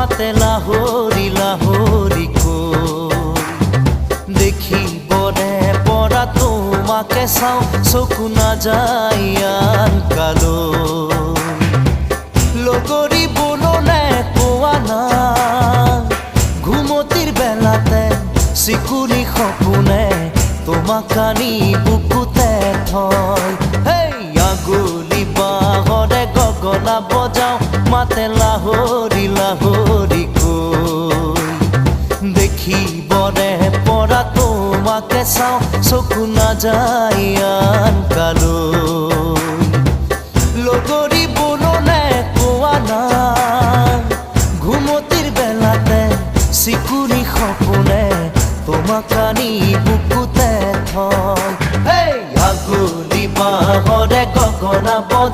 মাতে লাহৰি লাহৰি কৈ দেখিবনে পৰা তোমাকে চাওঁ চকু নাযায় আন কালৈ লগৰী বননে কোৱা না ঘুমতিৰ বেলাতে চিকুৰি সপোনে তোমাক আনি বুকুতে থয় হেই আগুলি বাহৰে গগনা বজাওঁ মাতে লাহৰি লাহৰি কৈ দেখিবনে পৰা তোমাকে চাওঁ চকু নাযায় আন কালৈ লগৰী বননে কোৱা না ঘুমতিৰ বেলাতে চিকুৰি সপোনে তোমাক আনি বুকুতে থয় হেই আগুলি বাহৰে গগনা